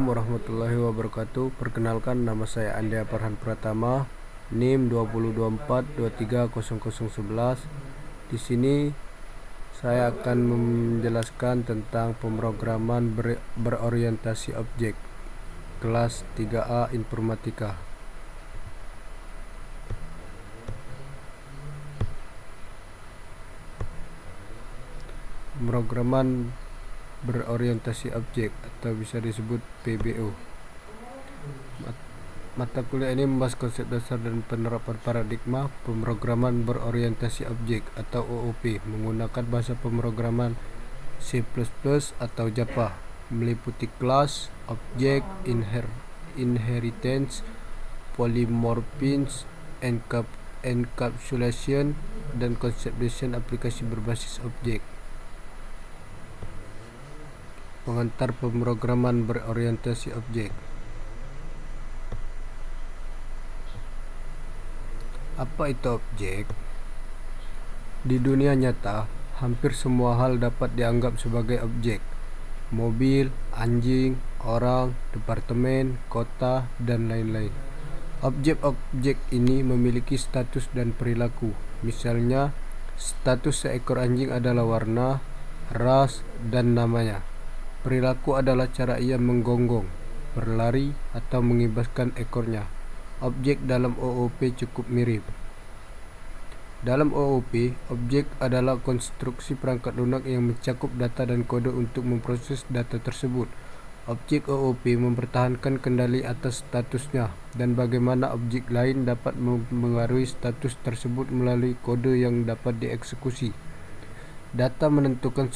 Assalamualaikum warahmatullahi wabarakatuh. Perkenalkan, nama saya Andrea Farhan Pratama, NIM 2024230011. Di sini saya akan menjelaskan tentang pemrograman berorientasi objek kelas 3A Informatika. Pemrograman berorientasi objek atau bisa disebut PBO. Mata kuliah ini membahas konsep dasar dan penerapan paradigma pemrograman berorientasi objek atau OOP menggunakan bahasa pemrograman C++ atau Java, meliputi kelas, objek, inheritance, polymorphism, encapsulation, dan konsep desain aplikasi berbasis objek. Pengantar pemrograman berorientasi objek. Apa itu objek? Di dunia nyata, hampir semua hal dapat dianggap sebagai objek. Mobil, anjing, orang, departemen, kota, dan lain-lain. Objek-objek ini memiliki status dan perilaku. Misalnya, status seekor anjing adalah warna, ras, dan namanya. Perilaku adalah cara ia menggonggong, berlari, atau mengibaskan ekornya. Objek dalam OOP cukup mirip. Dalam OOP, objek adalah konstruksi perangkat lunak yang mencakup data dan kode untuk memproses data tersebut. Objek OOP mempertahankan kendali atas statusnya dan bagaimana objek lain dapat mengaruhi status tersebut melalui kode yang dapat dieksekusi. Data menentukan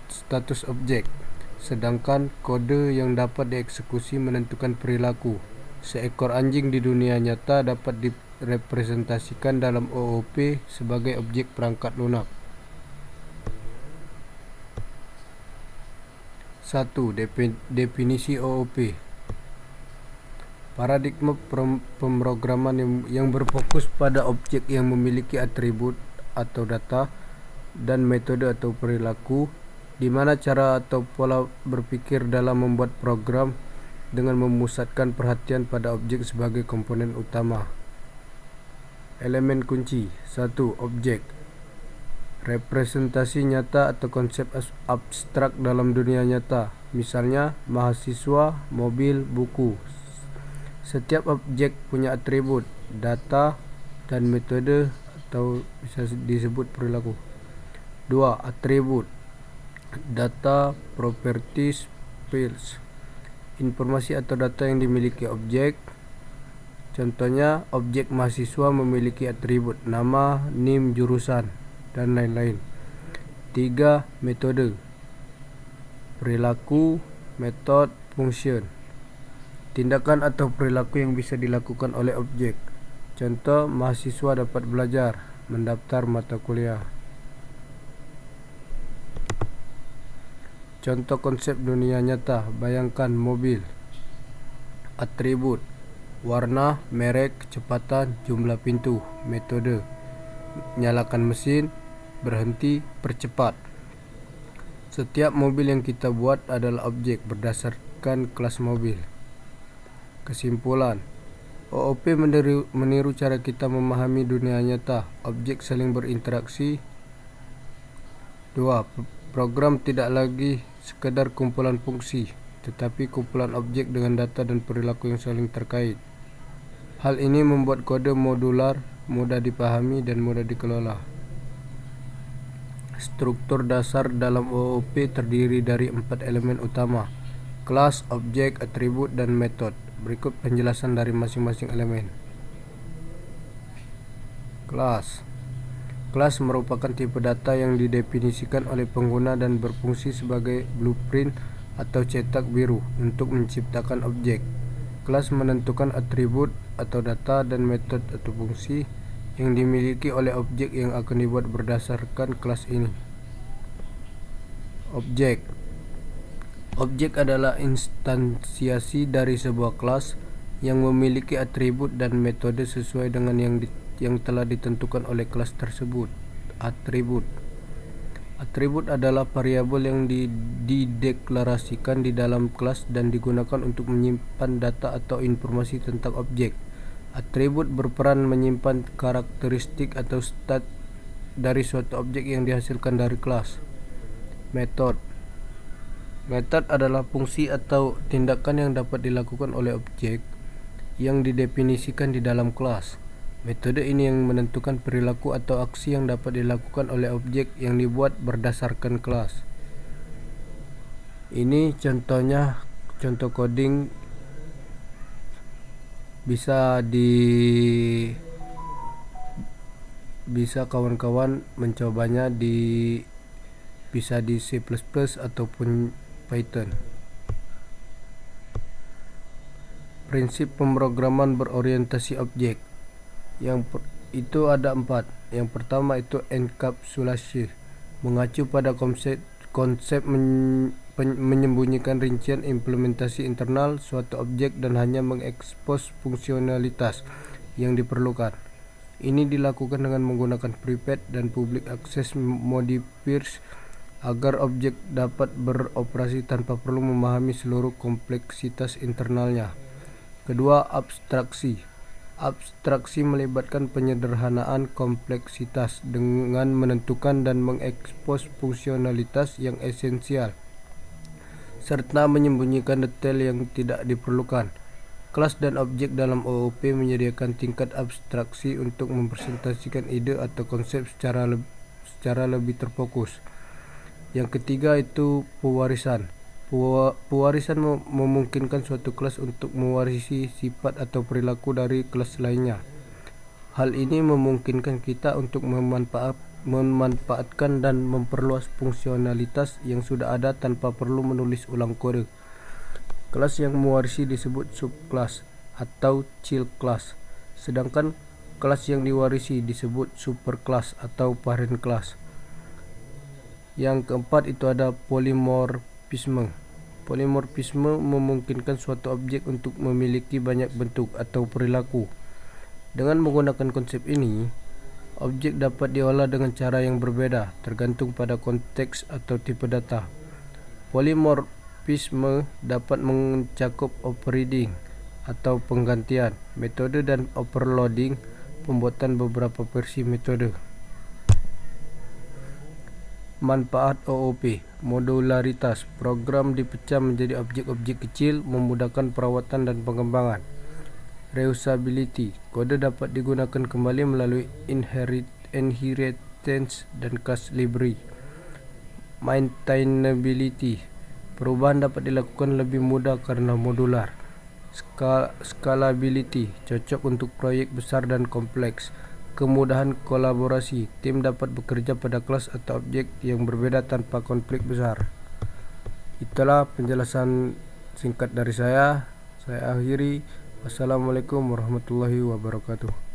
status objek, sedangkan kode yang dapat dieksekusi menentukan perilaku. Seekor anjing di dunia nyata dapat direpresentasikan dalam OOP sebagai objek perangkat lunak. 1. Definisi OOP. Paradigma pemrograman yang berfokus pada objek yang memiliki atribut atau data dan metode atau perilaku, di mana cara atau pola berpikir dalam membuat program dengan memusatkan perhatian pada objek sebagai komponen utama. Elemen kunci. 1. Objek. Representasi nyata atau konsep abstrak dalam dunia nyata, misalnya mahasiswa, mobil, buku. Setiap objek punya atribut, data, dan metode atau bisa disebut perilaku. 2. Atribut. Data, properties, fields. Informasi atau data yang dimiliki objek. Contohnya, objek mahasiswa memiliki atribut nama, NIM, jurusan, dan lain-lain. 3. Metode. Perilaku, method, function. Tindakan atau perilaku yang bisa dilakukan oleh objek. Contoh, mahasiswa dapat belajar, mendaftar mata kuliah. Contoh konsep dunia nyata, bayangkan mobil. Atribut, warna, merek, kecepatan, jumlah pintu. Metode, nyalakan mesin, berhenti, percepat. Setiap mobil yang kita buat adalah objek berdasarkan kelas mobil. Kesimpulan, OOP meniru cara kita memahami dunia nyata. Objek saling berinteraksi. 2. Program tidak lagi sekedar kumpulan fungsi, tetapi kumpulan objek dengan data dan perilaku yang saling terkait. Hal ini membuat kode modular, mudah dipahami, dan mudah dikelola. Struktur dasar dalam OOP terdiri dari 4 elemen utama: kelas, objek, atribut, dan metode. Berikut penjelasan dari masing-masing elemen. Kelas. Kelas merupakan tipe data yang didefinisikan oleh pengguna dan berfungsi sebagai blueprint atau cetak biru untuk menciptakan objek. Kelas menentukan atribut atau data dan metode atau fungsi yang dimiliki oleh objek yang akan dibuat berdasarkan kelas ini. Objek. Objek adalah instansiasi dari sebuah kelas yang memiliki atribut dan metode sesuai dengan yang telah ditentukan oleh kelas tersebut. Atribut. Atribut adalah variabel yang dideklarasikan di dalam kelas dan digunakan untuk menyimpan data atau informasi tentang objek. Atribut berperan menyimpan karakteristik atau stat dari suatu objek yang dihasilkan dari kelas. Metode adalah fungsi atau tindakan yang dapat dilakukan oleh objek yang didefinisikan di dalam kelas. Metode ini yang menentukan perilaku atau aksi yang dapat dilakukan oleh objek yang dibuat berdasarkan kelas. Ini contohnya, contoh coding bisa kawan-kawan mencobanya bisa di C++ ataupun Python. Prinsip pemrograman berorientasi objek itu ada 4. Yang pertama itu enkapsulasi, mengacu pada konsep menyembunyikan rincian implementasi internal suatu objek dan hanya mengekspos fungsionalitas yang diperlukan. Ini dilakukan dengan menggunakan private dan public access modifiers agar objek dapat beroperasi tanpa perlu memahami seluruh kompleksitas internalnya. Kedua, abstraksi. Abstraksi melibatkan penyederhanaan kompleksitas dengan menentukan dan mengekspos fungsionalitas yang esensial serta menyembunyikan detail yang tidak diperlukan. Kelas dan objek dalam OOP menyediakan tingkat abstraksi untuk mempresentasikan ide atau konsep secara lebih terfokus. Yang ketiga itu pewarisan. Pewarisan memungkinkan suatu kelas untuk mewarisi sifat atau perilaku dari kelas lainnya. Hal ini memungkinkan kita untuk memanfaatkan dan memperluas fungsionalitas yang sudah ada tanpa perlu menulis ulang kode. Kelas yang mewarisi disebut subclass atau child class, sedangkan kelas yang diwarisi disebut superclass atau parent class. Yang keempat itu ada polimorfisme. Polimorfisme memungkinkan suatu objek untuk memiliki banyak bentuk atau perilaku. Dengan menggunakan konsep ini, objek dapat diolah dengan cara yang berbeda tergantung pada konteks atau tipe data. Polimorfisme dapat mencakup overriding atau penggantian metode dan overloading, pembuatan beberapa versi metode. Manfaat OOP, modularitas. Program dipecah menjadi objek-objek kecil, memudahkan perawatan dan pengembangan. Reusability, kode dapat digunakan kembali melalui inheritance dan class library. Maintainability, perubahan dapat dilakukan lebih mudah karena modular. Scalability, cocok untuk proyek besar dan kompleks. Kemudahan kolaborasi, tim dapat bekerja pada kelas atau objek yang berbeda tanpa konflik besar. Itulah penjelasan singkat dari saya. Saya akhiri. Wassalamualaikum warahmatullahi wabarakatuh.